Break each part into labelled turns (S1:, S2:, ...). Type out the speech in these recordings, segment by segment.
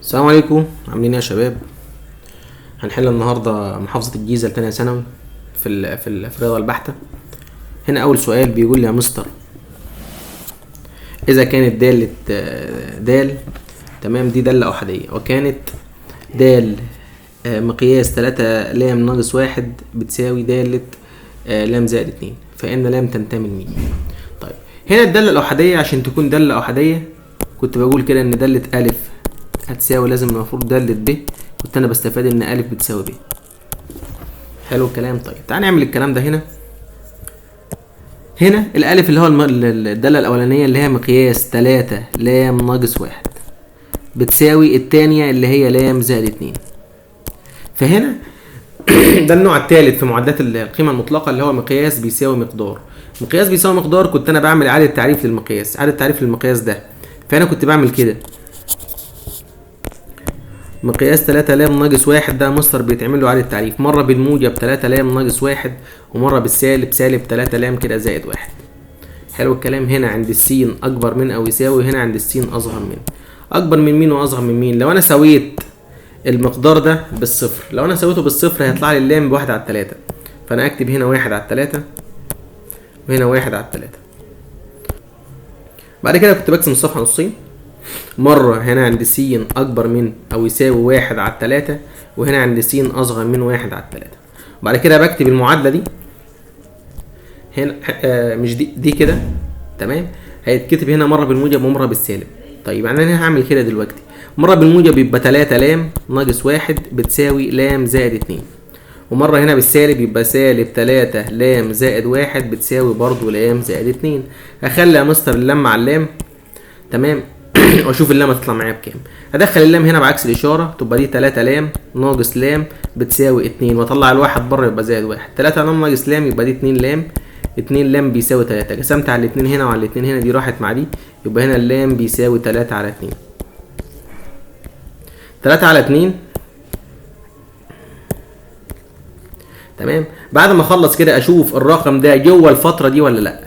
S1: السلام عليكم، عاملين ايه يا شباب؟ هنحل النهارده محافظة الجيزة لتانية ثانوي في الرياضة البحتة. هنا أول سؤال بيقول لي يا مستر، إذا كانت دالة دال، تمام، دي دالة أحادية، وكانت دال مقياس 3 لام ناقص 1 بتساوي دالة لام زائد 2، فإن لام تنتمي لمين؟ طيب، هنا الدالة الأحادية عشان تكون دالة أحادية كنت بقول كده إن دالة ألف هتساوي لازم المفروض دالة ب، كنت أنا بستفاد إن ألف بتساوي ب. حلو الكلام. طيب تعال نعمل الكلام ده. هنا الألف اللي هو الدالة الأولانية اللي هي مقياس 3 لام ناقص 1 بتساوي التانية اللي هي لام زائد 2. فهنا ده النوع الثالث في معادلات القيمة المطلقة اللي هو مقياس بيساوي مقدار. مقياس بيساوي مقدار كنت أنا بعمل إعادة تعريف للمقياس، إعادة تعريف للمقياس ده. فأنا كنت بعمل كده، مقياس 3 لام ناقص 1 ده مستر بيتعمل له إعادة تعريف، مرة بالموجب 3 لام ناقص 1 ومرة بالسالب سالب 3 لام كده زائد 1. حلو الكلام. هنا عند السين أكبر من أو يساوي، هنا عند السين أصغر من. أكبر من مين وأصغر من مين؟ لو أنا سويت المقدار ده بالصفر، لو أنا سويته بالصفر هيطلع لي اللام بواحد على 3، فأنا أكتب هنا 1 على 3 وهنا 1 على 3. بعد كده كنت بقسم الصفحة نصين، مرة هنا عند س أكبر من أو يساوي 1 على 3 وهنا عند س أصغر من 1 على 3. وبعد كده بكتب المعادلة دي هنا مش دي كده، تمام، هيتكتب هنا مرة بالموجب ومرة بالسالب. طيب يعني أنا هعمل كده دلوقتي، مرة بالموجب يبقى 3 لام ناقص 1 بتساوي لام زائد 2، ومرة هنا بالسالب يبقى سالب 3 لام زائد 1 بتساوي برضو لام زائد 2. هخلي يا مستر اللام مع اللام، تمام، واشوف اللام هتطلع معايا بكام. هدخل اللام هنا بعكس الاشاره تبقى دي 3 لام ناقص لام بتساوي 2، واطلع الواحد بره يبقى زائد 1. 3 لام ناقص لام يبقى دي 2 لام، 2 لام بيساوي 3. قسمت على الاتنين هنا وعلى الاتنين هنا، دي راحت مع دي، يبقى هنا اللام بيساوي 3 على 2. 3 على 2، تمام. بعد ما اخلص كده اشوف الرقم ده جوه الفتره دي ولا لا.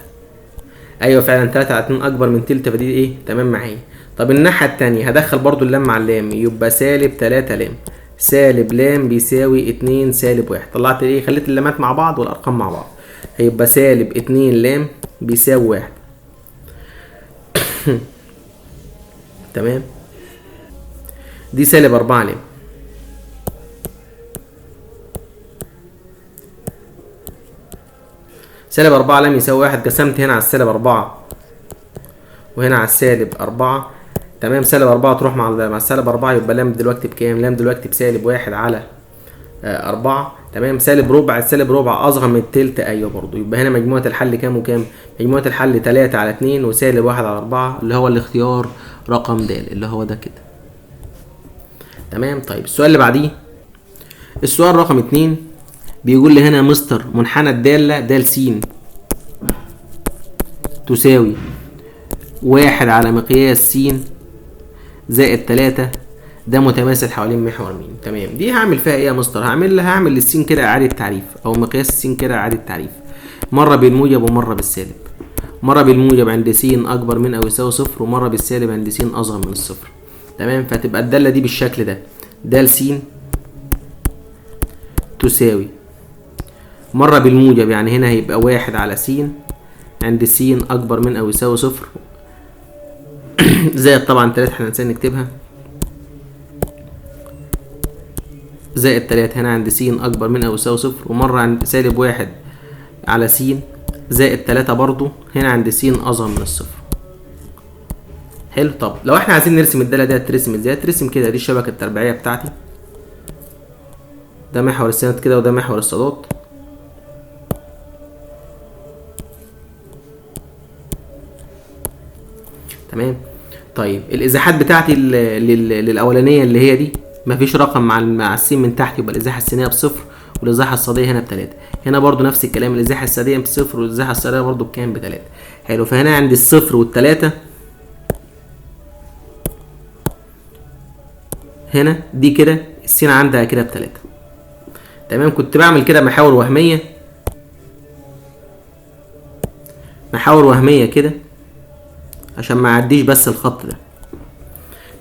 S1: ايوه فعلا 3 على 2 اكبر من تلت، فدي ايه، تمام معايا. طب الناحيه التانية هدخل برضو اللام مع اللام، يبقى سالب 3 لام سالب لام بيساوي 2 سالب 1. طلعت ايه، خليت اللامات مع بعض والارقام مع بعض، هيبقى سالب 2 لام بيساوي 1. تمام. دي سالب 4 لام. سالب 4 لام يساوي 1. قسمت هنا على السالب 4 وهنا على السالب 4، تمام. سالب 4 تروح مع السالب 4، يبقى لام دلوقتي بكام؟ لام دلوقتي بسالب 1 على 4، تمام. سالب ربع، السالب ربع أصغر من التلت، أيوه برضو. يبقى هنا مجموعة الحل كام وكام؟ مجموعة الحل 3 على 2 وسالب 1 على 4، اللي هو الاختيار رقم د، اللي هو ده كده، تمام. طيب السؤال اللي بعديه، السؤال رقم 2 بيقول لي هنا مستر منحنى الدالة د س تساوي 1 على مقياس س زائد 3، ده متماثل حوالين محور مين؟ تمام. دي هعمل فيها ايه يا مستر؟ هعمل للسين كده اعاده تعريف، او مقياس السين كده اعاده تعريف، مره بالموجب ومره بالسالب. مره بالموجب عند س اكبر من او يساوي صفر، ومره بالسالب عند س اصغر من الصفر، تمام. فتبقى الداله دي بالشكل ده، د س تساوي مره بالموجب، يعني هنا هيبقى 1 على س عند س اكبر من او يساوي صفر زائد طبعا 3، احنا نسينا نكتبها، زائد 3 هنا عند س اكبر من او يساوي صفر، ومره عند سالب 1 على س زائد 3 برضو هنا عند س اصغر من الصفر. حلو. طب لو احنا عايزين نرسم الداله دي هترسم ازاي؟ ترسم كده، دي الشبكه التربيعيه بتاعتي، ده محور السند كده وده محور الصادات، تمام. طيب الازاحات بتاعتي للاولانيه اللي هي دي مفيش رقم مع السين من تحت، يبقى الازاحه السينيه بصفر والازاحه الصاديه هنا ب3. هنا برضو نفس الكلام، الازاحه الساديه بصفر والازاحه الصاديه برضو بكام؟ ب3. حلو. فهنا عند الصفر والتلاتة، هنا دي كده السين عندها كده ب3، تمام. كنت بعمل كده محاور وهميه، محاور وهميه كده عشان ما اعديش بس الخط ده،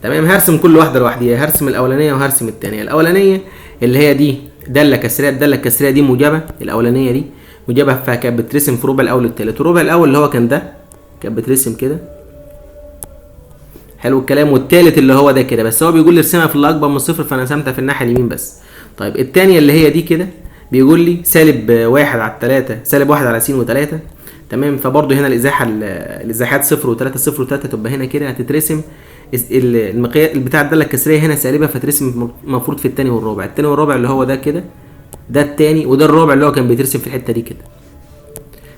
S1: تمام. هرسم كل واحده لوحديها، هرسم الاولانيه وهرسم الثانيه. الاولانيه اللي هي دي داله كسريه، الداله الكسريه دي موجبه، الاولانيه دي موجبه، فكانت بترسم في ربع الاول والثالث. الربع الاول اللي هو كان ده كانت بترسم كده، حلو الكلام. والثالث اللي هو ده كده، بس هو بيقول لي ارسمها في اللي اكبر من صفر، فانا رسمتها في الناحيه اليمين بس. طيب الثانيه اللي هي دي كده بيقول لي سالب 1 على 3، سالب 1 على س و3. تمام. فبرضه هنا الازاحه الازاحات 0 و3، 0 و3 تبقى هنا كده هتترسم المقياس بتاع الداله الكسريه هنا سالبه، فترسم المفروض في الثاني والرابع. الثاني والرابع اللي هو ده كده، ده الثاني، وده الرابع اللي هو كان بيترسم في الحته دي كده.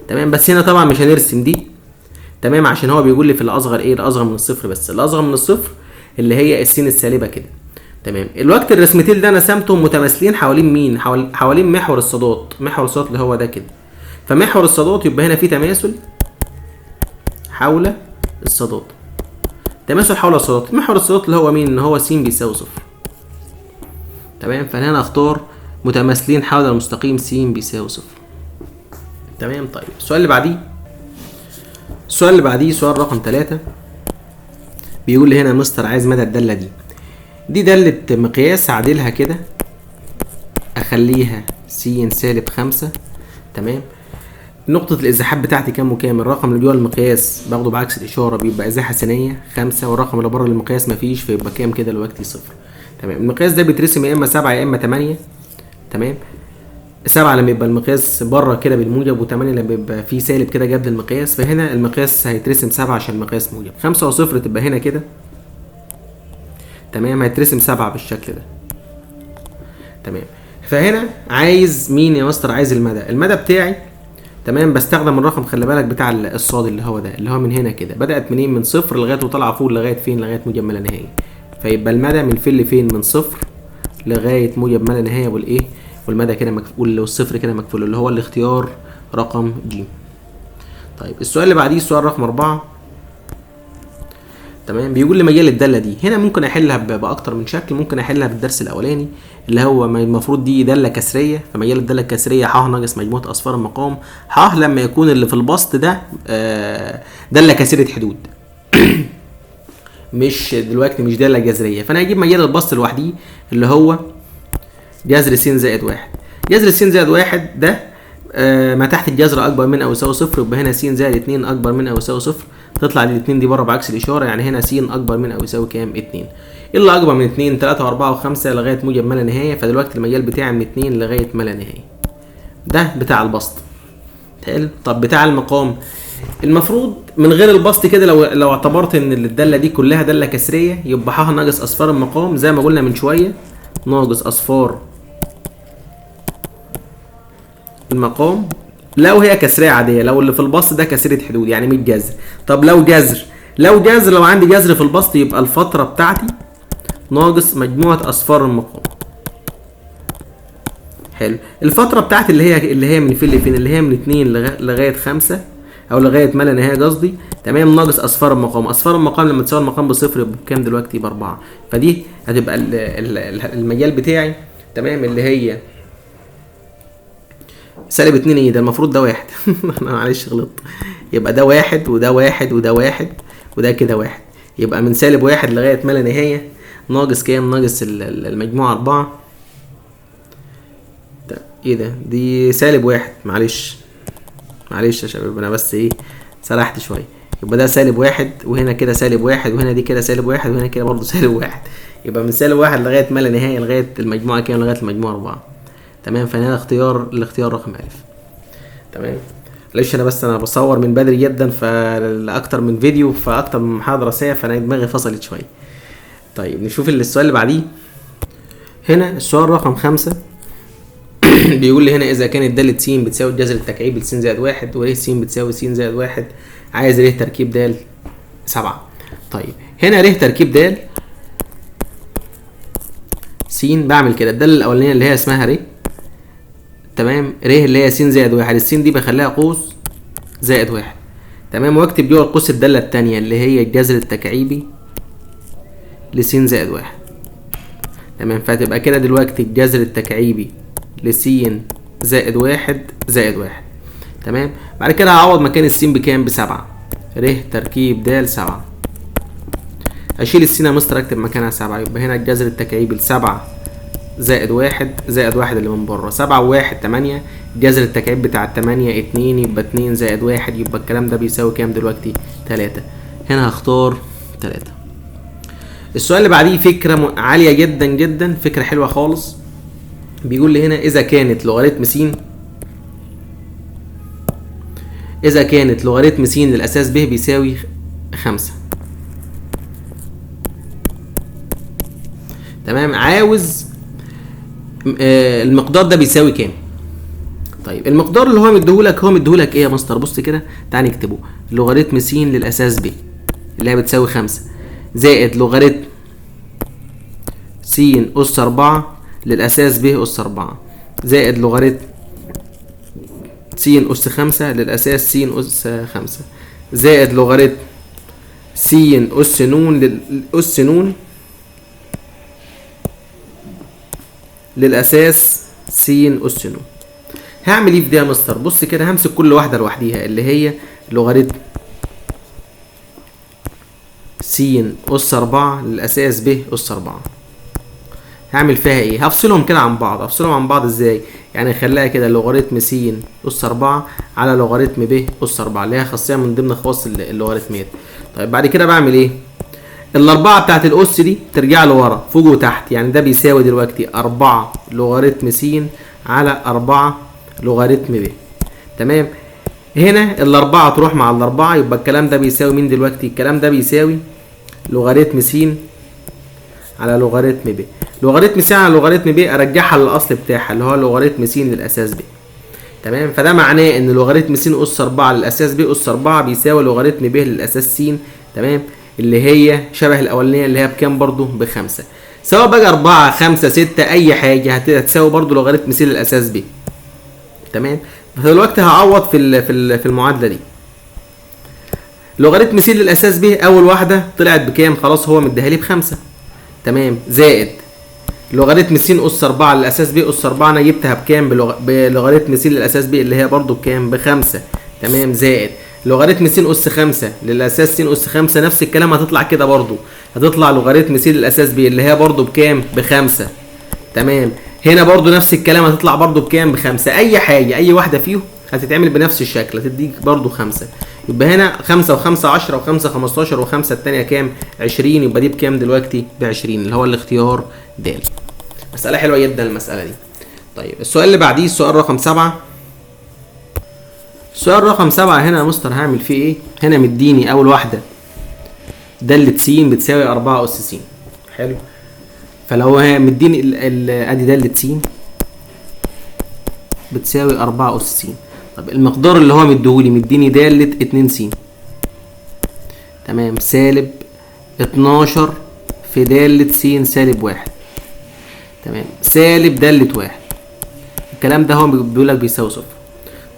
S1: تمام. بس هنا طبعا مش هنرسم دي، تمام، عشان هو بيقول لي في الاصغر ايه، الاصغر من الصفر، بس الاصغر من الصفر اللي هي السين السالبه كده. تمام. الوقت الرسمتين ده انا رسمتهم متماثلين حوالين مين؟ حوالين محور الصادات. محور الصادات اللي هو ده كده. فمحور الصادات يبقى هنا في تماثل حول الصادات. تماثل حول الصادات. محور الصادات اللي هو مين؟ ان هو س بيساوي صفر. تمام. فانا هنا اختار متماثلين حول المستقيم س بيساوي صفر. تمام. طيب السؤال اللي بعديه، السؤال اللي بعديه سؤال رقم 3. بيقول لي هنا مستر عايز مدى الداله دي. دي دالة مقياس، هعدلها كده اخليها س سالب 5. تمام. نقطة الازاحات بتاعتي كام وكام؟ الرقم اللي جوه المقياس باخده بعكس الاشارة بيبقى ازاحة ثانية 5، والرقم اللي بره المقياس مفيش، فيبقى كام كده دلوقتي؟ صفر. تمام. المقياس ده بيترسم يا اما 7 يا اما 8. تمام. 7 لما يبقى المقياس بره كده بالموجب، و8 لما يبقى فيه سالب كده جنب المقياس، فهنا المقياس هيترسم 7 عشان المقياس موجب. 5 وصفر تبقى هنا كده. تمام. هيترسم 7 بالشكل ده. تمام. فهنا عايز مين يا مستر؟ عايز المدى. المدى بتاعي تمام بستخدم الرقم، خلي بالك، بتاع الصاد اللي هو ده، اللي هو من هنا كده. بدأت منين؟ من صفر لغايه وطالعه فوق لغايه فين؟ لغايه موجب ما لا نهايه. فيبقى المدى من فين لفين؟ من صفر لغايه موجب ما لا نهايه، والايه؟ والمدى كده مكفول، والصفر كده مكفول، اللي هو الاختيار رقم ج. طيب السؤال اللي بعديه السؤال رقم 4. تمام. بيقول لي مجال الداله دي. هنا ممكن احلها باكتر من شكل. ممكن احلها بالدرس الاولاني اللي هو المفروض دي داله كسريه، فمجال الداله الكسريه ح ناقص مجموعه اصفار المقام. ح لما يكون اللي في البسط ده داله كسره حدود مش دلوقتي مش داله جذريه، فانا هجيب مجال البسط لوحديه اللي هو جذر س زائد 1. جذر س زائد 1 ده ما تحت الجذر اكبر من او يساوي صفر، يبقى هنا س زائد 2 اكبر من او يساوي صفر. تطلع الاثنين دي بره بعكس الاشاره، يعني هنا س اكبر من او يساوي كام؟ 2. الا اكبر من 2 3 و4 و5 لغايه موجب ما لا نهايه. فدلوقتي المجال بتاعي من 2 لغايه ما لا نهايه. ده بتاع البسط. حلو. طب بتاع المقام، المفروض من غير البسط كده، لو اعتبرت ان الداله دي كلها داله كسريه، يبقى ح ناقص اصفار المقام زي ما قلنا من شويه، ناقص اصفار المقام لو هي كسريه عاديه، لو اللي في البسط ده كسره حدود يعني 100 جذر. طب لو جذر، لو عندي جذر في البسط، يبقى الفتره بتاعتي ناقص مجموعه اصفار المقام. حلو. الفتره بتاعتي اللي هي من فين لفين؟ اللي هي من 2 لغايه 5 او لغايه ما لا نهايه قصدي. تمام. ناقص اصفار المقام. اصفار المقام لما تساوي المقام بصفر يبقى بكام دلوقتي؟ ب4. فدي هتبقى المجال بتاعي. تمام. اللي هي سالب 2. ايه ده؟ المفروض ده 1 انا معلش غلطت. يبقى ده 1 وده 1 وده 1 وده كده 1. يبقى من سالب 1 لغايه ما لا نهايه ناقص كام؟ ناقص المجموعه 4. ايه ده؟ دي سالب 1. معلش يا شباب، انا بس ايه سرحت شويه. يبقى ده سالب 1 وهنا كده سالب 1 وهنا دي كده سالب 1 وهنا كده برضه سالب 1. يبقى من سالب 1 لغايه ما لا نهايه لغايه المجموعه كام؟ لغايه المجموعه 4. تمام. فهنا الاختيار رقم أ. تمام. معلش انا بصور من بدري جدا، فاكتر من فيديو فاكتر من محاضره ساعه، فانا دماغي فصلت شويه. طيب نشوف السؤال اللي بعديه. هنا السؤال رقم 5 بيقول لي هنا اذا كانت داله س بتساوي الجذر التكعيبي لس زائد 1 ور س بتساوي س زائد 1، عايز ر تركيب د 7. طيب هنا ر تركيب د س، بعمل كده الداله الاولانيه اللي هي اسمها ر. تمام. ر اللي هي س زائد 1، الس دي بخليها قوس زائد 1. تمام. واكتب جوه القوس الداله الثانيه اللي هي الجذر التكعيبي لس زائد 1. تمام. فتبقى كده دلوقتي الجذر التكعيبي لس زائد 1 زائد 1. تمام. بعد كده هعوض مكان الس بكام؟ ب7. ر تركيب د 7. اشيل السين يا مستر اكتب مكانها 7، يبقى هنا الجذر التكعيبي ل7 زائد 1 زائد 1 اللي من بره، 7 و1 8، جذر التكعيب بتاع ال8 2، يبقى 2 زائد 1، يبقى الكلام ده بيساوي كام دلوقتي؟ 3. هنا هختار 3. السؤال اللي بعديه فكرة عالية جدا جدا، فكرة حلوة خالص. بيقول لي هنا إذا كانت لوغاريتم س للأساس ب بيساوي 5. تمام، عاوز المقدار ده بيساوي كام؟ طيب المقدار اللي هو مديهولك ايه يا مستر؟ بص كده، تعال نكتبه. لوغاريتم س للأساس ب اللي هي بتساوي 5 زائد لوغاريتم س أس 4 للأساس ب أس 4 زائد لوغاريتم س أس 5 للأساس س أس 5 زائد لوغاريتم س أس ن أس ن للأساس س أس ن. هعمل ايه في دي يا مستر؟ بص كده، همسك كل واحدة لوحديها اللي هي لوغاريتم س أس 4 للأساس ب أس 4. هعمل فيها ايه؟ هفصلهم كده عن بعض. هفصلهم عن بعض ازاي؟ يعني اخليها كده لوغاريتم س أس 4 على لوغاريتم ب أس 4 اللي هي خاصية من ضمن خواص اللوغاريتمات. طيب بعد كده بعمل ايه؟ الأربعة بتاعت الأس دي ترجع لورا فوق وتحت، يعني ده بيساوي دلوقتي 4 لوغاريتم س على 4 لوغاريتم ب. تمام، هنا الأربعة تروح مع الأربعة، يبقى الكلام ده بيساوي مين دلوقتي؟ الكلام ده بيساوي لوغاريتم س على لوغاريتم ب. لوغاريتم س على لوغاريتم ب ارجعها للاصل بتاعها اللي هو لوغاريتم س للاساس ب. تمام، فده معناه ان لوغاريتم س اس 4 للاساس ب اس 4 بيساوي لوغاريتم ب للاساس س. تمام، اللي هي شبه الاولانيه اللي هي بكام برضو؟ ب5. سواء بقى 4 5 6 اي حاجه هتساوي برضو لوغاريتم س للاساس ب. تمام، فدلوقتي هعوض في المعادله دي. لوغاريتم س للاساس ب اول واحده طلعت بكام؟ خلاص هو مديها لي ب5. تمام، زائد لوغاريتم س اس 4 للاساس ب اس 4 انا جبتها بكام؟ بلوغاريتم س للاساس ب اللي هي برضو بكام؟ ب5. تمام، زائد لوغاريتم س اس 5 للاساس س اس 5 نفس الكلام هتطلع كده برضو، هتطلع لوغاريتم س للاساس ب اللي هي برضو بكام؟ ب5. تمام، هنا برضو نفس الكلام هتطلع برضو بكام؟ ب5. اي حاجه اي واحده فيهم هتتعمل بنفس الشكل هتديك برضو 5. يبقى هنا 5 و5 10 و5 15 و5 الثانيه كام؟ 20. يبقى دي بكام دلوقتي؟ ب20 اللي هو الاختيار د. مسألة حلوة جدا المسألة دي. طيب السؤال اللي بعديه السؤال رقم 7. السؤال رقم 7 هنا يا مستر هعمل فيه ايه؟ هنا مديني أول واحدة دالة س بتساوي 4 أس س. حلو، فلو مديني ادي دالة س بتساوي 4 أس س. طب المقدار اللي هو مديهولي مديني دالة 2 س. تمام، سالب 12 في دالة س سالب 1. تمام، سالب دالة 1. الكلام ده هو بيقول لك بيساوي 0.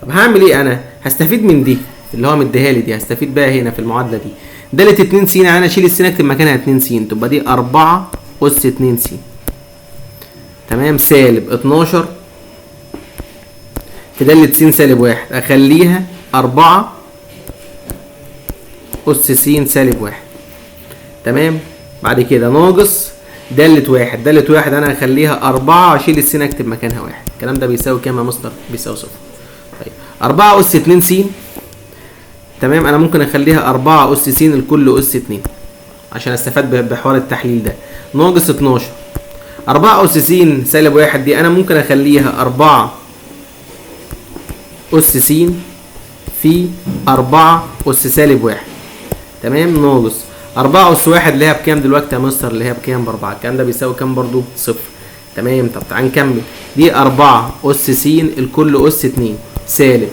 S1: طب هعمل ايه؟ انا هستفيد من دي اللي هو مديها لي دي، هستفيد بقى هنا في المعادله دي. دالة 2 س يعني انا اشيل الس اكتب مكانها 2 س، تبقى دي 4 اس 2 س. تمام، سالب 12 في دالة س سالب 1 اخليها 4 اس س سالب 1. تمام، بعد كده ناقص دالة 1. دالة 1 انا هخليها 4 اشيل الس اكتب مكانها 1. الكلام ده بيساوي كام يا مستر؟ بيساوي 0. طيب 4 اس 2 س. تمام، انا ممكن اخليها 4 اس س الكل اس 2 عشان استفاد بحوار التحليل ده. ناقص 12 4 اس س سالب 1 دي انا ممكن اخليها 4 اس س في 4 اس سالب 1. تمام، ناقص 4 اس 1 اللي هي بكام دلوقتي يا مستر؟ اللي هي بكام؟ ب4. الكلام ده بيساوي كام برضو؟ 0. تمام، طب تعال نكمل. دي 4 اس س الكل اس 2 سالب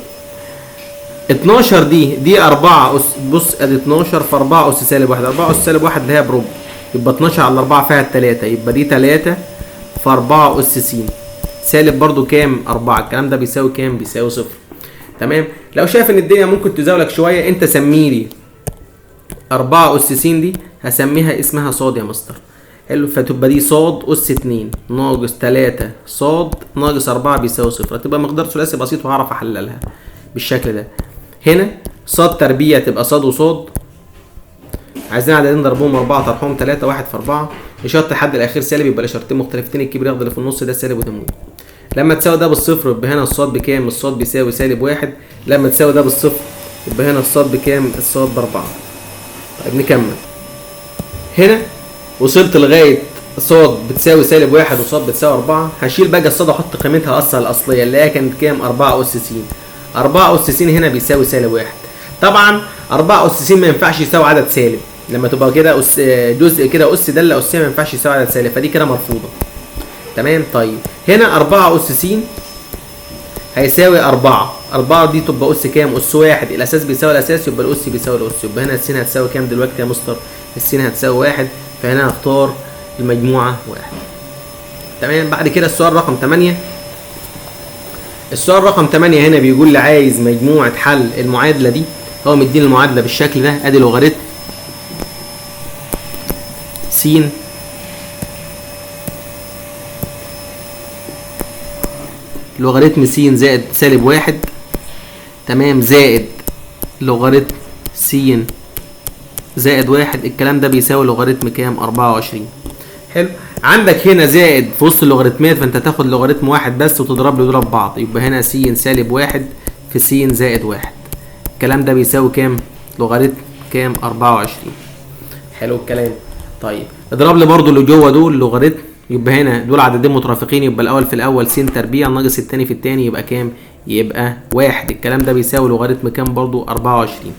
S1: 12 دي 4 اس، بص ادي 12 في 4 اس سالب 1. 4 اس سالب 1 اللي هي بربع، يبقى 12 على 4 فيها 3، يبقى دي 3 في 4 اس س سالب برضو كام؟ 4. الكلام ده بيساوي كام؟ بيساوي 0. تمام، لو شايف ان الدنيا ممكن تزاولك شويه انت سميلي 4 اس س دي هسميها اسمها صاد يا مستر. حلو، فتبقى دي صاد اس 2 ناقص 3 صاد ناقص 4 بيساوي 0. هتبقى مقدار ثلاثي بسيط وهعرف احللها بالشكل ده. هنا صاد تربيع تبقى صاد وصاد عايزين عددين ضربهم 4 طرحهم 3 1 في 4 اشاره الحد الاخير سالب يبقى الاشارتين مختلفتين الكبير ياخد اللي في النص ده سالب وده موجب. لما تساوي ده بالصفر يبقى هنا الصاد بكام؟ الصاد بيساوي سالب 1. لما تساوي ده بالصفر يبقى هنا الصاد بكام؟ الصاد ب4. طيب نكمل. هنا وصلت لغايه صاد بتساوي سالب 1 وصاد بتساوي 4. هشيل بقى الصاد احط قيمتها اصلا الاصليه اللي هي كانت كام؟ 4 اس س. 4 اس س هنا بيساوي سالب 1. طبعا 4 اس س ما ينفعش يساوي عدد سالب، لما تبقى كده اس جزء كده اس داله اسيه ما ينفعش يساوي عدد سالب، فدي كده مرفوضه. تمام. طيب هنا 4 اس س هيساوي 4. 4 دي تبقى اس كام؟ اس 1. الاساس بيساوي الاساس يبقى الاس بيساوي الاس، يبقى هنا الس هتساوي كام دلوقتي يا مستر؟ الس هتساوي 1. فهنا هختار المجموعه 1. تمام. بعد كده السؤال رقم 8. السؤال رقم 8 هنا بيقول لي عايز مجموعه حل المعادله دي. هو مديني المعادله بالشكل ده، ادي لوغاريتم س لوغاريتم س زائد سالب 1. تمام. زائد لوغاريتم س زائد 1. الكلام ده بيساوي لوغاريتم كام؟ 24. حلو. عندك هنا زائد في وسط اللوغاريتمات، فانت تاخد لوغاريتم واحد بس وتضرب له يضرب بعض، يبقى هنا س سالب 1 في س زائد 1. الكلام ده بيساوي كام؟ لوغاريتم كام؟ 24. حلو الكلام. طيب اضرب لي برضو اللي جوه دول لوغاريتم، يبقى هنا دول عددين مترافقين، يبقى الاول في الاول س تربيع ناقص الثاني في الثاني يبقى كام؟ يبقى 1. الكلام ده بيساوي لوغاريتم كام برضو؟ 24.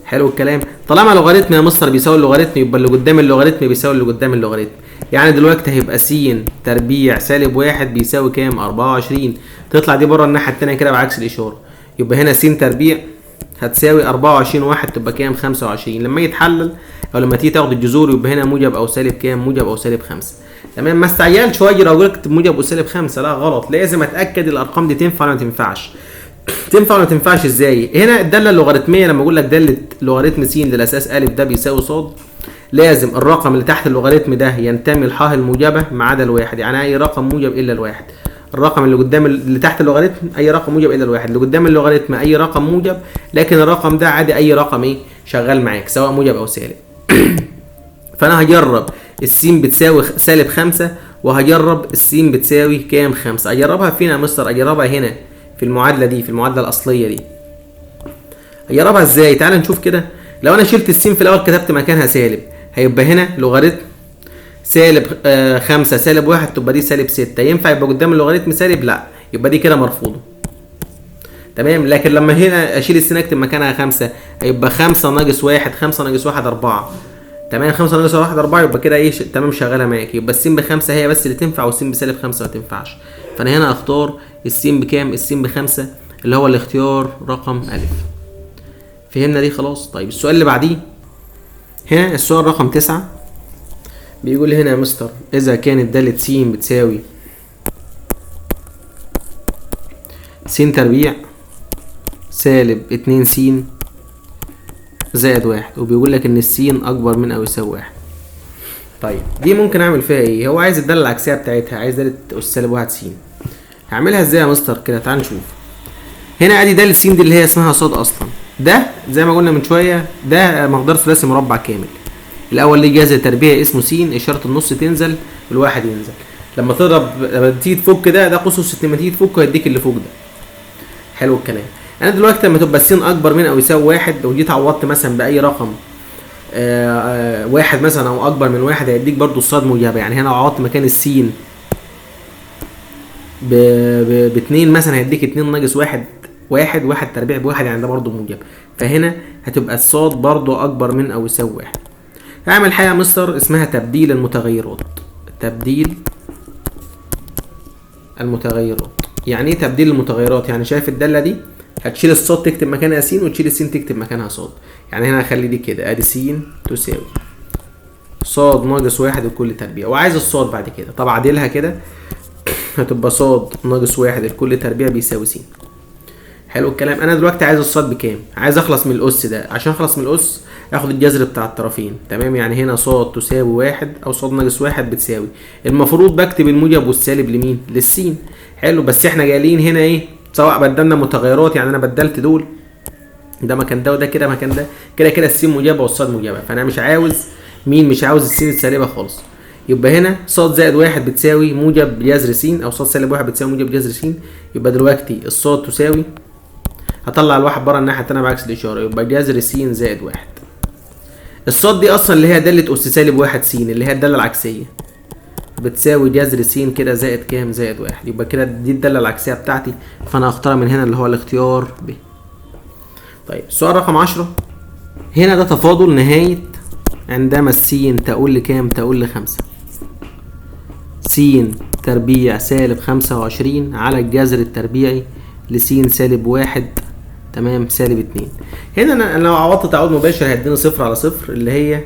S1: حلو الكلام. طالما لوغاريتم يا مستر بيساوي اللوغاريتم يبقى اللي قدام اللوغاريتم بيساوي اللي قدام اللوغاريتم. يعني دلوقتي هيبقى س تربيع سالب 1 بيساوي كام؟ 24. تطلع دي بره الناحيه الثانيه كده بعكس الاشاره، يبقى هنا س تربيع هتساوي 24 1 تبقى كام؟ 25. لما يتحلل او لما تيجي تاخد الجذور يبقى هنا موجب او سالب كام؟ موجب او سالب 5. تمام. ما استعجلش واجي اقول لك موجب او سالب 5، لا غلط. لازم اتاكد الارقام دي تنفع ولا ما تنفعش. تنفع ولا ما تنفعش ازاي؟ هنا الداله اللوغاريتميه لما اقول لك داله لوغاريتم س للاساس ا ده بيساوي ص، لازم الرقم اللي تحت اللوغاريتم ده ينتمي لحاه الموجبه ما عدا الواحد، يعني اي رقم موجب الا الواحد. الرقم اللي قدام اللي تحت اللوغاريتم اي رقم موجب الا الواحد، اللي قدام اللوغاريتم اي رقم موجب، لكن الرقم ده عادي اي رقم ايه شغال معاك سواء موجب او سالب. فانا هجرب الس بتساوي سالب 5 وهجرب الس بتساوي كام؟ 5. اجربها فين يا مستر؟ اجربها هنا في المعادله دي، في المعادله الاصليه دي. اجربها ازاي؟ تعال نشوف كده. لو انا شلت الس في الاول كتبت مكانها سالب، هيبقى هنا لوغاريتم سالب 5 سالب 1 تبقى دي سالب 6. ينفع يبقى قدام اللوغاريتم سالب؟ لا، يبقى دي كده مرفوضه. تمام. لكن لما هنا اشيل الس اكتب مكانها 5 هيبقى 5 ناقص 1. 5 ناقص 1 4. تمام. 5 ناقص 1 4 يبقى كده ايه تمام شغاله معاك. يبقى الس ب5 هي بس اللي تنفع والس بسالب 5 ما تنفعش. فانا هنا اختار الس بكام؟ الس ب5 اللي هو الاختيار رقم ا. فهمنا دي خلاص. طيب السؤال اللي بعديه هنا السؤال رقم 9 بيقول هنا يا مستر اذا كانت دالة س بتساوي س تربيع سالب 2 س زائد 1، وبيقول لك ان الس اكبر من او يساوي 1. طيب دي ممكن اعمل فيها ايه؟ هو عايز الداله العكسيه بتاعتها، عايز داله اس سالب 1 س. هعملها ازاي يا مستر كده؟ تعال نشوف. هنا ادي داله س دي اللي هي اسمها ص اصلا. ده زي ما قلنا من شويه ده مقدار ثلاثي مربع كامل. الاول ليه جذر تربيعي اسمه س، اشاره النص تنزل والواحد ينزل. لما تضرب لما تيجي تفك ده قوس اس 6 لما تيجي تفكه هيديك اللي فوق ده. حلو الكلام. انا دلوقتي لما تبقى س اكبر من او يساوي 1 لو جيت عوضت مثلا باي رقم 1 مثلا او اكبر من 1 هيديك برضو الصاد موجبه. يعني هنا لو عوضت مكان السين ب 2 مثلا هيديك 2 ناقص 1 1 تربيع ب1 يعني ده برضو موجب. فهنا هتبقى الصاد برضو اكبر من او يساوي 1. هعمل حاجه يا مستر اسمها تبديل المتغيرات. تبديل المتغيرات. يعني ايه تبديل المتغيرات؟ يعني شايف الداله دي هتشيل الصاد تكتب مكانها س وتشيل الس تكتب مكانها صاد. يعني هنا هخلي دي كده ادي س تساوي صاد ناقص 1 لكل تربيع، وعايز الصاد بعد كده. طب اعدلها كده هتبقى صاد ناقص 1 لكل تربيع بيساوي س. حلو الكلام. انا دلوقتي عايز الصاد بكام؟ عايز اخلص من الاس ده. عشان اخلص من الاس اخد الجذر بتاع الطرفين. تمام. يعني هنا صاد تساوي 1 او صاد ناقص 1 بتساوي، المفروض بكتب الموجب والسالب لمين؟ للسين. حلو. بس احنا جايين هنا ايه سواء بدلنا متغيرات، يعني انا بدلت دول ده مكان ده وده كده مكان ده، كده كده السين موجبه والصاد موجبه، فانا مش عاوز مين، مش عاوز السين السالبه خالص. يبقى هنا صاد زائد واحد بتساوي موجب جذر س، او صاد سالب واحد بتساوي موجب جذر س. يبقى دلوقتي الصاد تساوي، هطلع الواحد بره الناحيه التانيه بعكس الاشاره، يبقى جذر س زائد واحد. الصاد دي اصلا اللي هي داله اس سالب واحد س، اللي هي الداله العكسيه، بتساوي جذر س كده زائد كام، زائد واحد. يبقى كده دي الداله العكسيه بتاعتي، فانا هختارها من هنا اللي هو الاختيار ب. طيب السؤال رقم 10. هنا ده تفاضل نهاية عندما السين تقول لكام، تقول لخمسة. س تربيع سالب 25 على الجذر التربيعي لس سالب واحد تمام سالب 2. هنا انا لو عوضت تعويض مباشر هيديني صفر على صفر اللي هي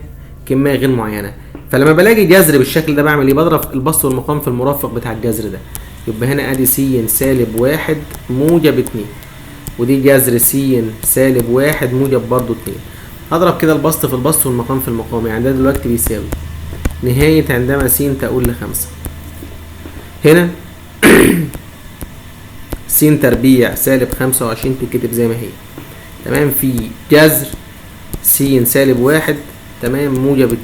S1: كمية غير معينة. فلما بلاقي جذر بالشكل ده بعمل ايه؟ بضرب البسط والمقام في المرافق بتاع الجذر ده. يبقى هنا ادي س سالب واحد موجب 2، ودي جذر س سالب واحد موجب برضو 2. هضرب كده البسط في البسط والمقام في المقام، يعني ده دلوقتي بيساوي نهاية عندما س تقول لخمسة. هنا س تربيع سالب 25 تتكتب زي ما هي تمام، في جذر س سالب واحد تمام موجب 2.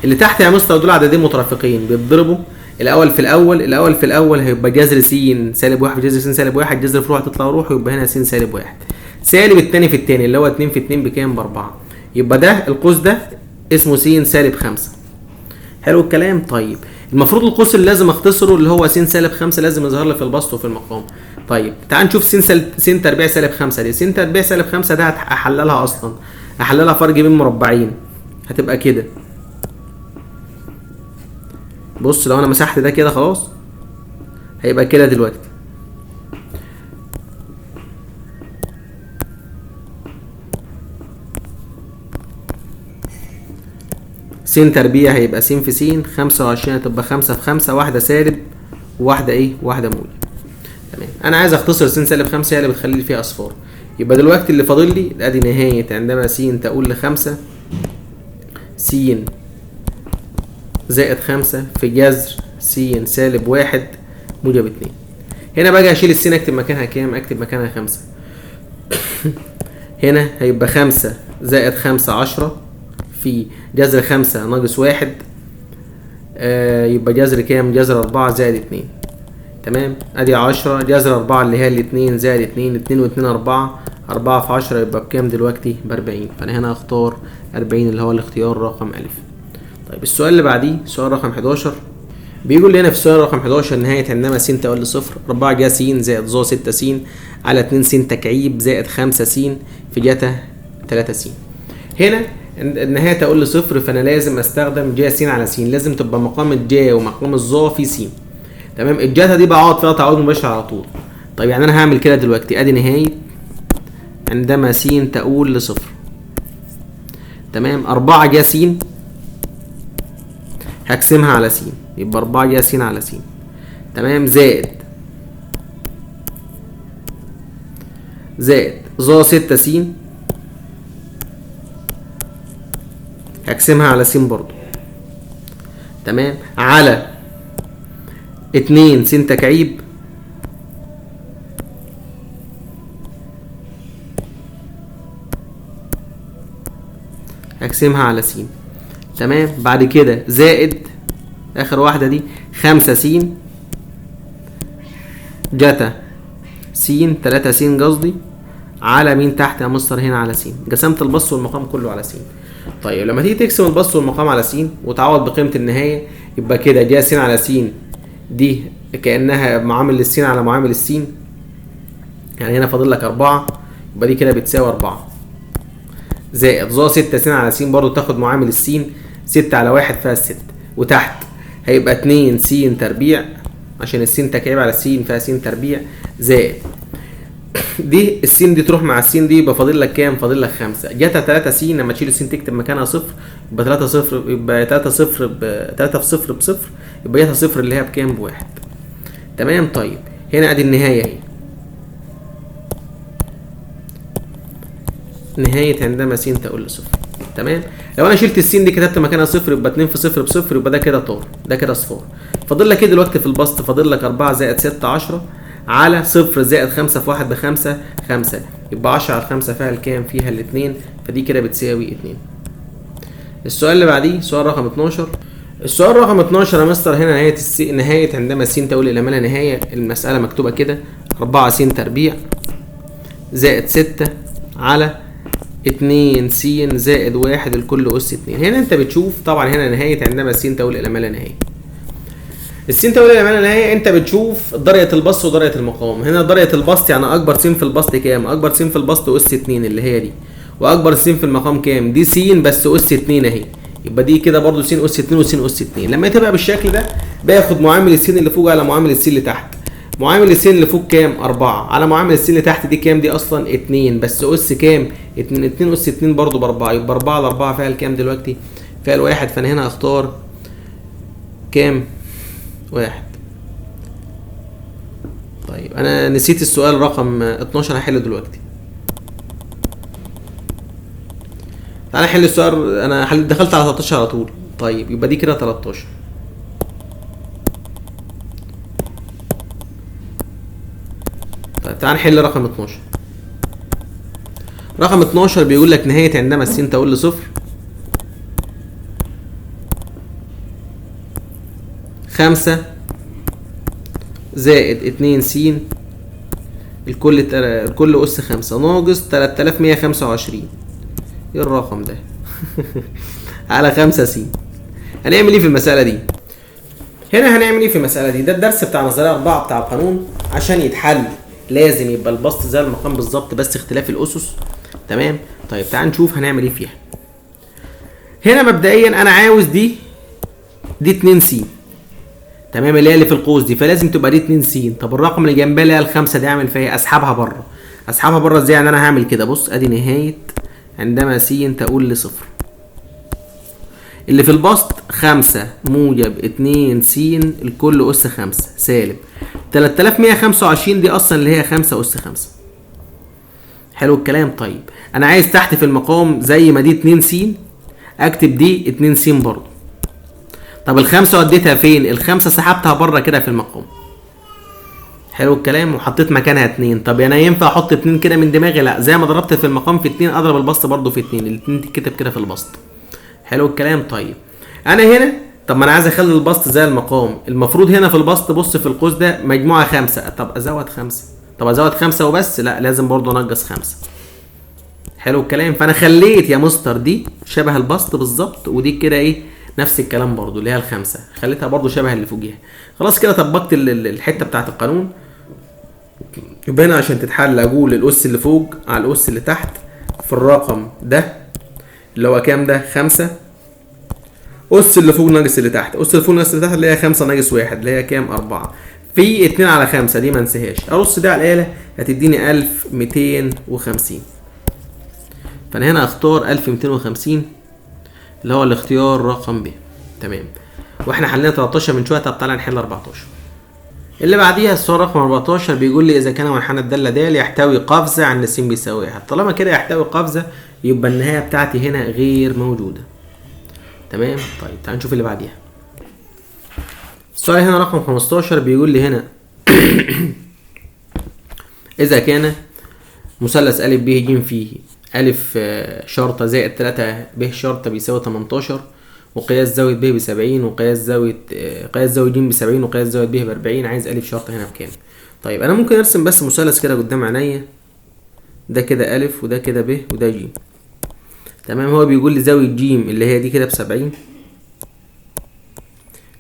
S1: اللي تحت يا مستر دول عددين مترافقين بيتضربوا الاول في الاول هيبقى جذر س سالب واحد في جذر س سالب واحد، جذر في روح تطلع روح، يبقى هنا س سالب واحد سالب التاني في التاني اللي هو 2 في 2 بكام، ب4. يبقى ده القوس ده اسمه س سالب 5. حلو الكلام. طيب المفروض القوس اللي لازم اختصره اللي هو س سالب 5 لازم يظهر لي في البسط وفي المقام. طيب تعال نشوف س تربيع سالب 5 دي. س تربيع سالب 5 ده هحللها اصلا، هحللها فرق بين مربعين، هتبقى كده. بص لو انا مسحت ده كده خلاص هيبقى كده دلوقتي. س تربيع هيبقى س في س 25 هتبقى 5 في 5، واحدة سالب وواحدة ايه، واحدة موجب. تمام انا عايز اختصر س سالب 5 هي اللي بتخلي لي فيها اصفار. يبقى دلوقتي اللي فاضل لي ادي نهاية عندما س تقول لخمسة س زائد 5 في جذر س سالب واحد موجب 2. هنا باجي اشيل السين اكتب مكانها كام، اكتب مكانها 5. هنا هيبقى 5 زائد 5 10 في جذر 5 ناقص 1 يبقى جذر كام، جذر 4 زائد 2 تمام. ادي 10 جذر 4 اللي هي الاتنين زائد 2، 2 و2 4، 4 في 10 يبقى بكام دلوقتي، ب40. فانا هنا اختار 40 اللي هو الاختيار رقم أ. طيب السؤال اللي بعديه سؤال رقم 11. بيقول لي هنا في السؤال رقم 11 نهاية عندما س تقول لصفر 4 ج س زائد ظ 6 س على 2 س تكعيب زائد 5 س في جتا 3 س. هنا النهاية تقول لصفر فانا لازم استخدم ج س على س، لازم تبقى مقام الج ومقام الظ في س تمام. الجتا دي بعوض فيها تعويض مباشر على طول. طيب يعني انا هعمل كده دلوقتي، ادي نهاية عندما س تقول لصفر تمام. 4 ج س هقسمها على س يبقى 4 ج س على س تمام، زائد ظ 6 س هقسمها على س برضو تمام، على 2 س تكعيب هقسمها على س تمام. بعد كده زائد اخر واحده دي 5 س جتا س 3 س قصدي على مين تحت يا مستر، هنا على س. قسمت البسط والمقام كله على س. طيب لما تيجي تقسم البسط والمقام على س وتعوض بقيمه النهايه يبقى كده ج س على س دي كانها معامل الس على معامل الس، يعني هنا فاضل لك 4 يبقى دي كده بتساوي 4 زائد ظ 6 س على س برضو تاخد معامل السين 6 على 1 فيها 6، وتحت هيبقى 2 س تربيع عشان السين تكعيب على السين فيها س تربيع زائد دي السين دي تروح مع السين دي يبقى فاضل لك كام، فاضل لك 5. جتا 3 س لما تشيل السين تكتب مكانها صفر يبقى 3 صفر، يبقى 3 صفر ب 3 في صفر بصفر يبقى جتا صفر اللي هي بكام، بواحد تمام. طيب هنا ادي النهايه اهي، نهاية عندما س تقول لصفر تمام. لو انا شلت السين دي كتبت مكانها صفر يبقى 2 في صفر بصفر يبقى ده كده طار، ده كده صفار. فاضل لك ايه دلوقتي في البسط، فاضل لك 4 زائد 6 10 على صفر زائد 5 في 1 ب5 5 يبقى 10 على 5 فيها الكام؟ فيها الاتنين، فدي كده بتساوي 2. السؤال اللي بعديه سؤال رقم 12. السؤال رقم 12 يا مستر، هنا نهاية عندما س تؤول إلى ما لا نهاية. المسألة مكتوبة كده 4 س تربيع زائد 6 على 2 س زائد 1 الكل أس 2. هنا أنت بتشوف طبعا هنا نهاية عندما س تؤول إلى ما لا نهاية. السين تؤول إلى ما لا نهاية أنت بتشوف ضرية البسط وضرية المقام. هنا ضرية البسط يعني أكبر س في البسط كام؟ أكبر س في البسط أس 2 اللي هي دي. وأكبر س في المقام كام؟ دي س بس أس 2 أهي. يبقى دي كده برضو س أس 2 وس أس 2. لما تبقى بالشكل ده باخد معامل السين اللي فوق على معامل السين اللي تحت. معامل السين اللي فوق كام؟ 4 على معامل السين اللي تحت دي كام؟ دي أصلا 2 بس أس كام؟ 2 أس 2 برضو ب4. يبقى 4 على 4 فيها الكام دلوقتي؟ فيها الواحد. فأنا هنا أختار كام؟ 1. طيب انا نسيت السؤال رقم 12 هحله دلوقتي. تعالى نحل السؤال. انا دخلت على 13 على طول. طيب يبقى دي كده 13. طيب تعالى نحل رقم 12. رقم 12 بيقول لك نهاية عندما س تؤول لصفر 5 زائد 2 س الكل أس 5 ناقص 3125. ايه الرقم ده؟ على 5 س. هنعمل ايه في المسألة دي؟ هنا هنعمل ايه في المسألة دي؟ ده الدرس بتاع نظرية 4 بتاع القانون. عشان يتحل لازم يبقى البسط زي المقام بالظبط بس اختلاف الأسس. تمام؟ طيب تعال نشوف هنعمل ايه فيها. هنا مبدئيا انا عاوز دي 2 س. تمام، اللي هي اللي في القوس دي، فلازم تبقى دي 2 س. طب الرقم اللي جنبها اللي هي ال5 دي اعمل فيها ايه؟ اسحبها بره. اسحبها بره ازاي؟ يعني انا هعمل كده. بص ادي نهايه عندما س تؤول لصفر. اللي في البسط 5 موجب 2 س الكل اس 5 سالب 3125 دي اصلا اللي هي 5 اس 5. حلو الكلام. طيب انا عايز تحت في المقام زي ما دي 2 س اكتب دي 2 س برضه. طب الخمسة وديتها فين؟ الخمسة سحبتها بره كده في المقام. حلو الكلام. وحطيت مكانها 2. طب انا ينفع احط 2 كده من دماغي؟ لا، زي ما ضربت في المقام في 2 اضرب البسط برضه في 2. الاتنين تتكتب كده في البسط. حلو الكلام. طيب انا هنا طب ما انا عايز اخلي البسط زي المقام. المفروض هنا في البسط بص في القوس ده مجموعة 5. طب ازود 5. طب ازود 5 وبس؟ لا، لازم برضه انقص 5. حلو الكلام. فانا خليت يا مستر دي شبه البسط بالظبط، ودي كده ايه نفس الكلام برضو اللي هي ال5 خليتها برضو شبه اللي فوقيها. خلاص كده طبقت الحته بتاعت القانون. يبقى هنا عشان تتحل اقول الاس اللي فوق على الاس اللي تحت في الرقم ده اللي هو كام ده؟ 5. اس اللي فوق ناقص اللي تحت. اس اللي فوق ناقص اللي تحت اللي هي 5 ناقص 1 اللي هي كام؟ 4. في 2 على 5 دي ما انساهاش. ارص ده على الاله هتديني 1250. فانا هنا اختار 1250 اللي هو الاختيار رقم ب. تمام. واحنا حلينا 13 من شويه. طب تعالى نحل 14 اللي بعديها. السؤال رقم 14 بيقول لي اذا كان منحنى الداله د يحتوي قفزه عند س بيساوي 1. طالما كده يحتوي قفزه يبقى النهايه بتاعتي هنا غير موجوده. تمام. طيب تعالى نشوف اللي بعديها. السؤال هنا رقم 15 بيقول لي هنا اذا كان مثلث ا ب ج فيه ا شرطه زائد 3 ب شرطه بيساوي 18، وقياس زاويه ب ب70، وقياس زاويه ج ب70، وقياس زاويه ب ب40. عايز ا شرطه هنا بكام؟ طيب انا ممكن ارسم بس مثلث كده قدام عينيا. ده كده ا وده كده ب وده ج. تمام. هو بيقول لي زاويه ج اللي هي دي كده ب70.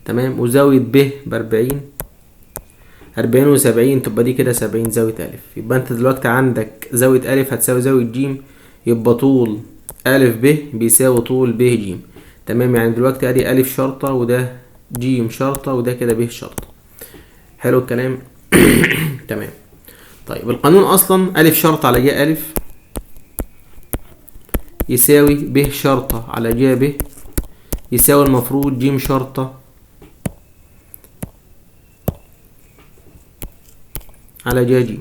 S1: تمام. وزاويه ب ب40. 40 و70 تبقى دي كده 70 زاويه ا. يبقى انت دلوقتي عندك زاويه ا هتساوي زاويه ج، يبقى طول ا ب بيساوي طول ب ج. تمام. يعني دلوقتي ادي ا شرطه وده ج شرطه وده كده ب شرطه. حلو الكلام. تمام. طيب القانون اصلا ا شرطه على ج ا يساوي ب شرطه على ج ب يساوي المفروض ج شرطه على ج.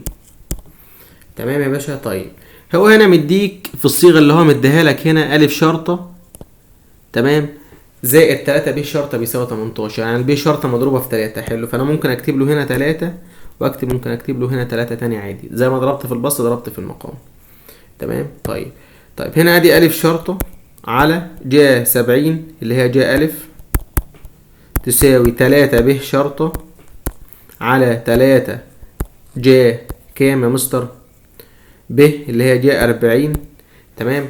S1: تمام يا باشا. طيب هو هنا مديك في الصيغه اللي هو مديها لك هنا ا شرطه تمام زائد 3 ب شرطه بيساوي 18. يعني ب شرطه مضروبه في 3. حلو. فانا ممكن اكتب له هنا 3 ممكن اكتب له هنا 3 تاني عادي. زي ما ضربت في البسط ضربت في المقام. تمام. طيب هنا ادي الف شرطة على ج 70 اللي هي ج الف تساوي 3 ب شرطة على 3 ج كام يا مستر؟ ب اللي هي ج 40. تمام.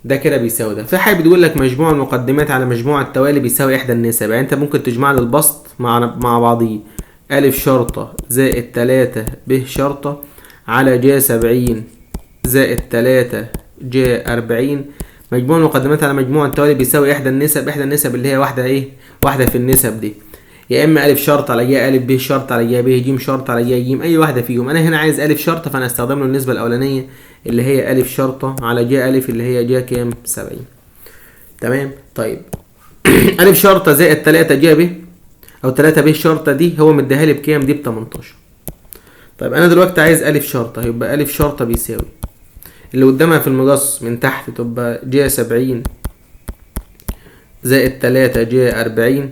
S1: ده كده بيساوي ده. في حاجه بتقول لك مجموع المقدمات على مجموع التوالي بيساوي احدى النسب، يعني انت ممكن تجمع البسط مع بعضيه الف شرطه زائد 3 ب شرطه على ج 70 زائد 3 ج 40. مجموع المقدمات على مجموع التوالي بيساوي احدى النسب. احدى النسب اللي هي واحده ايه؟ واحده في النسب دي، يا اما الف شرط على ج الف ب شرط على ج ب ج شرط على ج ج، اي واحده فيهم. انا هنا عايز الف شرطه فانا استخدم له النسبه الاولانيه اللي هي الف شرطه على ج الف اللي هي ج كام 70. تمام. طيب الف شرطه زائد 3 ج ب او 3 ب شرطه دي هو مديها لي بكام؟ دي ب 18. طيب انا دلوقتي عايز الف شرطه، يبقى الف شرطه بيساوي اللي قدامها في المقص من تحت تبقى ج 70 زائد 3 ج 40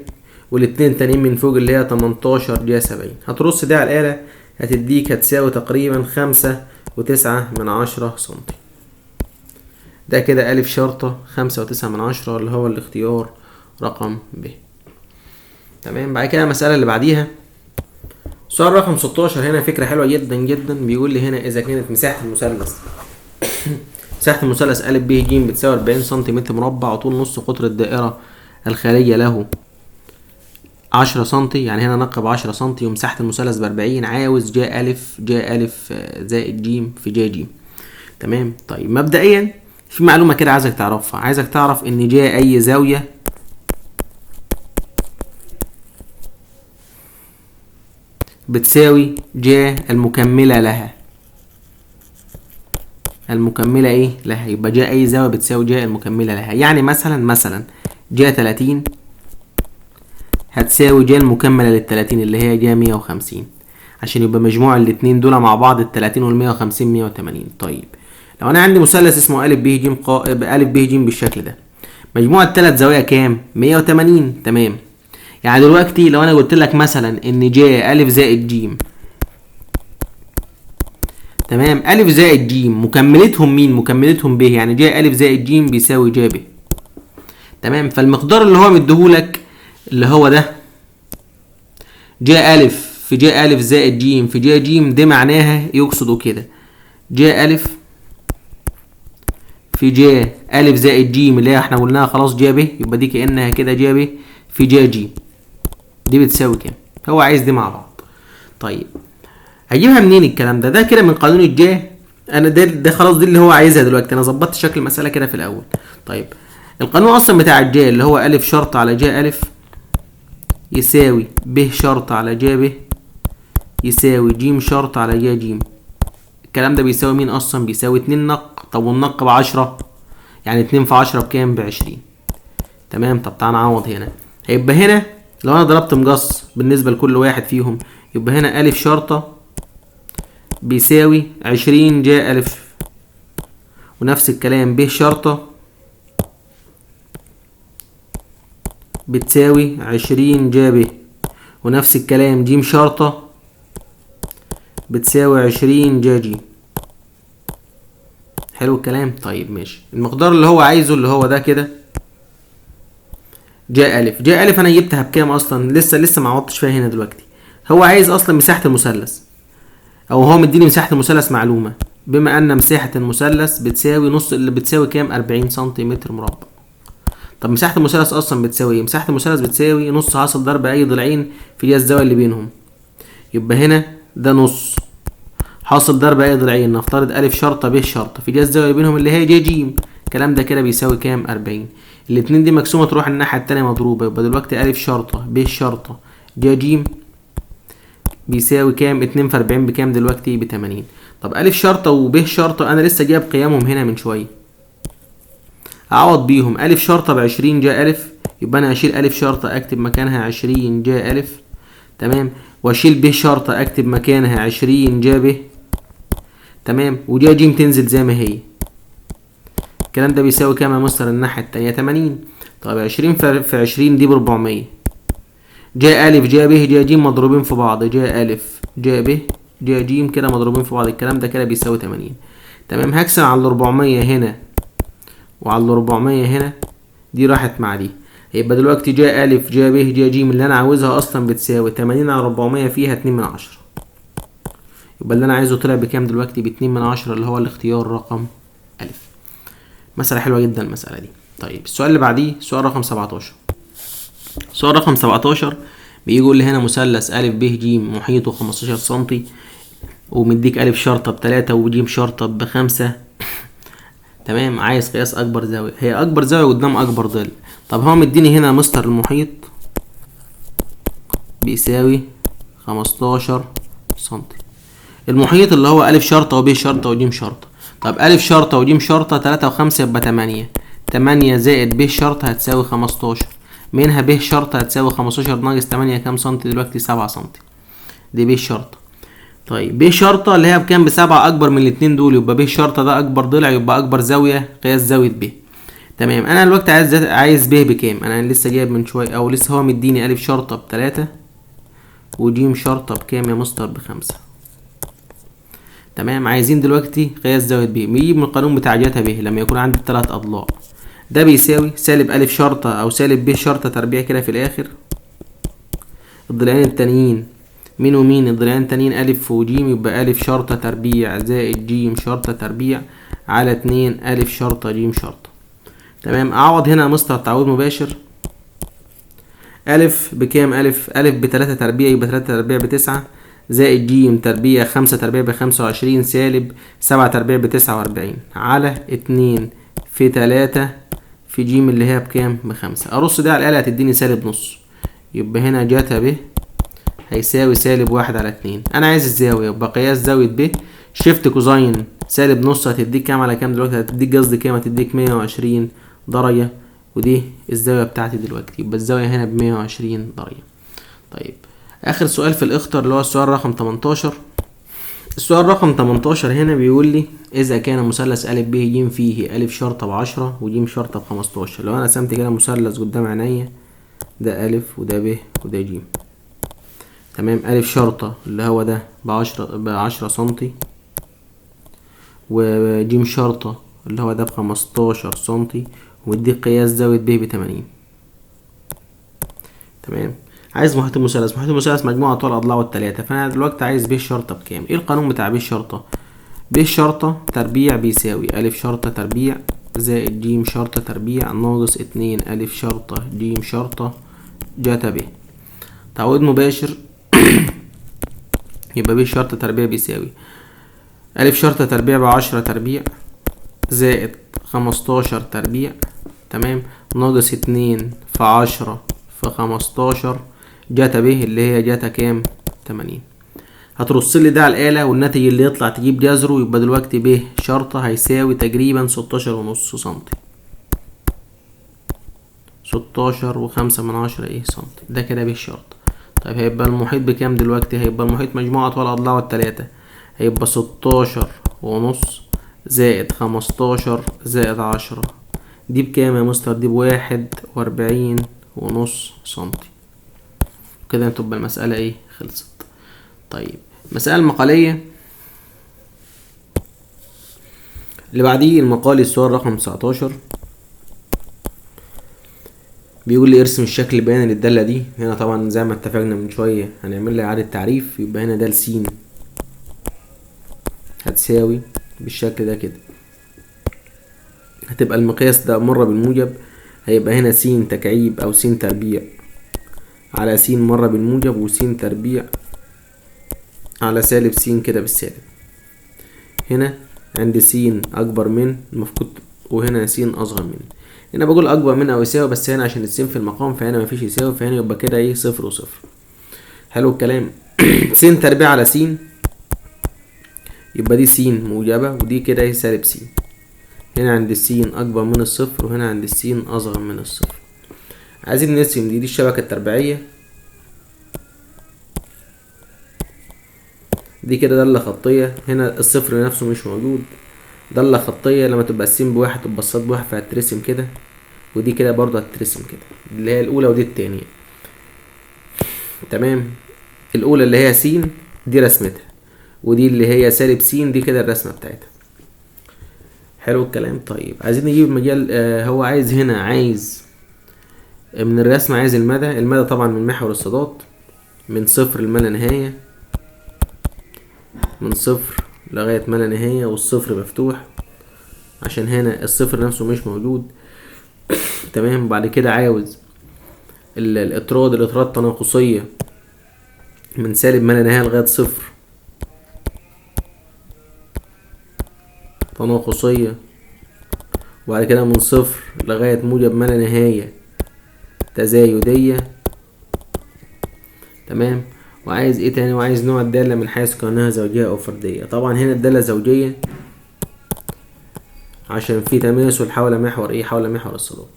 S1: والاتنين تانيين من فوق اللي هي 18 ج 70. هترص دي على الآلة هتديك هتساوي تقريبا 5.9 سنتي. ده كده ألف شرطة 5.9 اللي هو الاختيار رقم ب. تمام. بعد كده المسألة اللي بعديها سؤال رقم 16. هنا فكرة حلوة جدا جدا. بيقول لي هنا إذا كانت مساحة المثلث مساحة المثلث أ ب ج بتساوي 40 سنتيمتر مربع وطول نص قطر الدائرة الخارجية له 10 سنتي، يعني هنا نقب 10 سنتي ومساحة المثلث ب40. عاوز ج ألف زائد ج في ج ج. تمام. طيب مبدئيا في معلومة كده عايزك تعرفها. عايزك تعرف إن ج أي زاوية بتساوي ج المكملة لها. المكملة ايه لها؟ يبقى ج أي زاوية بتساوي ج المكملة لها. يعني مثلا ج 30 هتساوي ج المكملة لل30 اللي هي ج 150 عشان يبقى مجموع الاتنين دول مع بعض ال30 وال150 180. طيب لو انا عندي مثلث اسمه أ ب ج أ ب ج بالشكل ده، مجموع الثلاث زوايا كام؟ 180. تمام. يعني دلوقتي لو انا قلت لك مثلا ان ج أ زائد ج، تمام، أ زائد ج مكملتهم مين؟ مكملتهم ب، يعني ج أ زائد ج بيساوي ج ب. تمام. فالمقدار اللي هو مديهولك اللي هو ده ج أ في ج أ زائد ج في ج ج، ده معناها يقصدوا كده ج أ في ج أ زائد ج اللي هي احنا قلناها خلاص ج ب، يبقى دي كأنها كده ج ب في ج ج، دي بتساوي كام؟ هو عايز دي مع بعض. طيب هجيبها منين الكلام ده؟ ده كده من قانون الج. انا ده خلاص دي اللي هو عايزها دلوقتي. انا ظبطت شكل المسألة كده في الاول. طيب القانون اصلا بتاع الج اللي هو أ شرط على ج أ يساوي ب شرط على ج ب يساوي ج شرط على ج ج. الكلام ده بيساوي مين اصلا؟ بيساوي 2 نق. طب والنق ب10، يعني 2 في 10 بكام؟ ب20. تمام. طب تعالى نعوض هنا. هيبقى هنا لو انا ضربت مقص بالنسبة لكل واحد فيهم يبقى هنا أ شرطة بيساوي 20 ج أ، ونفس الكلام ب شرطة بتساوي 20 ج ب، ونفس الكلام ج شرطة بتساوي 20 ج ج. حلو الكلام. طيب ماشي. المقدار اللي هو عايزه اللي هو ده كده ج أ. ج أ انا جبتها بكام اصلا؟ لسه ما عوضتش فيها هنا دلوقتي. هو عايز اصلا مساحة المثلث، او هو مديني مساحة المثلث معلومة، بما ان مساحة المثلث بتساوي نص اللي بتساوي كام؟ 40 سنتيمتر مربع. طب مساحة المثلث اصلا بتساوي ايه؟ مساحة المثلث بتساوي نص حاصل ضرب اي ضلعين في جهة الزاوية اللي بينهم. يبقى هنا ده نص حاصل ضرب اي ضلعين، نفترض أ شرطة ب شرطة في جهة الزاوية اللي بينهم اللي هي ج ج. الكلام ده كده بيساوي كام؟ 40. الاتنين دي مقسومة تروح الناحية التانية مضروبة، يبقى دلوقتي أ شرطة ب شرطة ج ج بيساوي كام؟ 2 في 40 بكام دلوقتي؟ ب80. طب أ شرطة وب شرطة انا لسه جايب قيمهم هنا من شوية، اعوض بيهم. أ شرطة ب20 ج أ، يبقى انا اشيل أ شرطة اكتب مكانها 20 ج أ. تمام. واشيل ب شرطة اكتب مكانها 20 ج ب. تمام. وج ج تنزل زي ما هي. الكلام ده بيساوي كام يا مستر الناحية التانية؟ 80. طب 20 في 20 دي ب400. ج أ ج ب ج ج مضروبين في بعض، ج أ ج ب ج ج كده مضروبين في بعض. الكلام ده كده بيساوي 80. تمام. هقسم على 400 هنا وعلى 400 هنا، دي راحت مع دي. يبقى دلوقتي جا ألف جا ب جا ج اللي أنا عاوزها أصلا بتساوي 80 على 400 فيها 2/10. يبقى اللي أنا عايزه طلع بكام دلوقتي؟ ب2/10 اللي هو الاختيار رقم ألف. مسألة حلوة جدا المسألة دي. طيب السؤال اللي بعديه سؤال رقم 17. سؤال رقم 17 بيقول لي هنا مثلث أ ب ج محيطه 15 سنتي، ومديك أ شرطة ب3 وج شرطة ب5. تمام. عايز قياس أكبر زاوية. هي أكبر زاوية قدام أكبر ضلع. طب هو مديني هنا مستر المحيط بيساوي 15 سنتي. المحيط اللي هو أ شرطة وب شرطة وج شرطة. طب أ شرطة وج شرطة 3 و5 يبقى 8. 8 زائد ب شرطة هتساوي 15. منها ب شرطة هتساوي 15 ناقص 8 كام سنتي دلوقتي؟ 7 سنتي. دي ب شرطة. طيب ب شرطة اللي هي بكام؟ ب7 أكبر من الاتنين دول، يبقى ب شرطة ده أكبر ضلع، يبقى أكبر زاوية قياس زاوية ب. تمام. أنا دلوقتي عايز ب بكام؟ أنا لسه جايب من شوية، أو لسه هو مديني أ شرطة ب3 وج شرطة بكام يا مستر؟ ب5. تمام. عايزين دلوقتي قياس زاوية ب. بيجيب من القانون بتاع جتا ب لما يكون عندي 3 أضلاع. ده بيساوي سالب أ شرطة أو سالب ب شرطة تربيع كده في الآخر. الضلعين التانيين مين ومين؟ الضلعين التانيين أ وج، يبقى أ شرطة تربيع زائد ج شرطة تربيع على 2 أ شرطة ج شرطة. تمام. أعوض هنا يا مستر تعويض مباشر. أ بكام؟ أ ب3 تربيع يبقى 3 تربيع ب9 زائد ج تربيع 5 تربيع ب25 سالب 7 تربيع ب49 على 2 في 3 في ج اللي هي بكام؟ ب5. أرص ده على الآلة هتديني سالب نص. يبقى هنا جتا ب هيساوي سالب 1 على 2. أنا عايز الزاوية، يبقى قياس زاوية ب شيفت كوزاين سالب نص هتديك كام على كام دلوقتي؟ هتديك قصدي كام؟ هتديك 120 درجة، ودي الزاوية بتاعتي دلوقتي. يبقى الزاوية هنا ب120 درجة. طيب آخر سؤال في الاختر اللي هو السؤال رقم 18. السؤال رقم 18 هنا بيقول لي إذا كان مثلث أ ب ج فيه أ شرطة ب10 وج شرطة ب15. لو أنا رسمت كده مثلث قدام عينيا، ده أ وده ب وده ج. تمام. أ شرطة اللي هو ده ب10 سنتي، وج شرطة اللي هو ده ب15 سنتي، ودي قياس زاوية ب ب80. تمام. عايز محيط المثلث. محيط المثلث مجموعة طول أضلاعه التلاتة. فأنا دلوقتي عايز ب شرطة بكام؟ إيه القانون بتاع ب شرطة؟ ب شرطة تربيع بيساوي أ شرطة تربيع زائد ج شرطة تربيع ناقص 2 أ شرطة ج شرطة جتا ب. تعويض مباشر. يبقى ب شرطة تربيع بيساوي أ شرطة تربيع ب10 تربيع زائد 15 تربيع، تمام، ناقص 2 في 10 في 15 جتا ب اللي هي جتا كام؟ 80. هترص لي ده على الآلة والناتج اللي يطلع تجيب جذره. يبقى دلوقتي ب شرطة هيساوي تقريبا 16.5 سنتي. 16.5 ايه سنتي. ده كده ب شرطة. طيب هيبقى المحيط بكام دلوقتي؟ هيبقى المحيط مجموعة طول أضلاعه التلاتة. هيبقى 16.5 زائد 15 زائد 10. دي بكام يا مستر؟ دي ب41.5 سنتي. كده تبقى المسألة ايه؟ خلصت. طيب المسألة المقالية اللي بعديه المقالي السؤال رقم 19. بيقول لي ارسم الشكل البياني للدالة دي. هنا طبعا زي ما اتفقنا من شوية هنعمل لها إعادة تعريف. يبقى هنا د س هتساوي بالشكل ده كده. هتبقى المقياس ده مرة بالموجب. هيبقى هنا س تكعيب أو س تربيع على س مرة بالموجب، وس تربيع على سالب س كده بالسالب. هنا عند س أكبر من المفقود، وهنا س أصغر من. هنا بقول أكبر من أو يساوي، بس هنا عشان السين في المقام فهنا مفيش يساوي، فهنا يبقى كده ايه؟ صفر وصفر. حلو الكلام. س تربيع على س يبقى دي س موجبة، ودي كده ايه؟ سالب س. هنا عند السين أكبر من الصفر، وهنا عند السين أصغر من الصفر. عايزين نرسم دي الشبكة التربيعية. دي كده دالة خطية. هنا الصفر نفسه مش موجود. دالة خطية لما تبقى السين بواحد تبقى الصاد بواحد فهترسم كده، ودي كده برضه هترسم كده، اللي هي الأولى ودي التانية. تمام. الأولى اللي هي س دي رسمتها، ودي اللي هي سالب س دي كده الرسمة بتاعتها. حلو الكلام. طيب عايزين نجيب المجال. هو عايز هنا، عايز من الرسم، عايز المدى طبعا من محور الصادات من صفر لما لا نهاية، من صفر لغاية ما لا نهاية، والصفر مفتوح عشان هنا الصفر نفسه مش موجود. تمام. بعد كده عاوز الاطراد التناقصية من سالب ما لا نهاية لغاية صفر تناقصية، وبعد كده من صفر لغاية موجب ما لا نهاية تزايدية. تمام. وعايز ايه تاني؟ وعايز نوع الدالة من حيث كونها زوجية او فردية. طبعا هنا الدالة زوجية عشان في تماثل حول محور ايه؟ حول محور الصادات.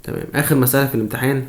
S1: تمام. اخر مسألة في الامتحان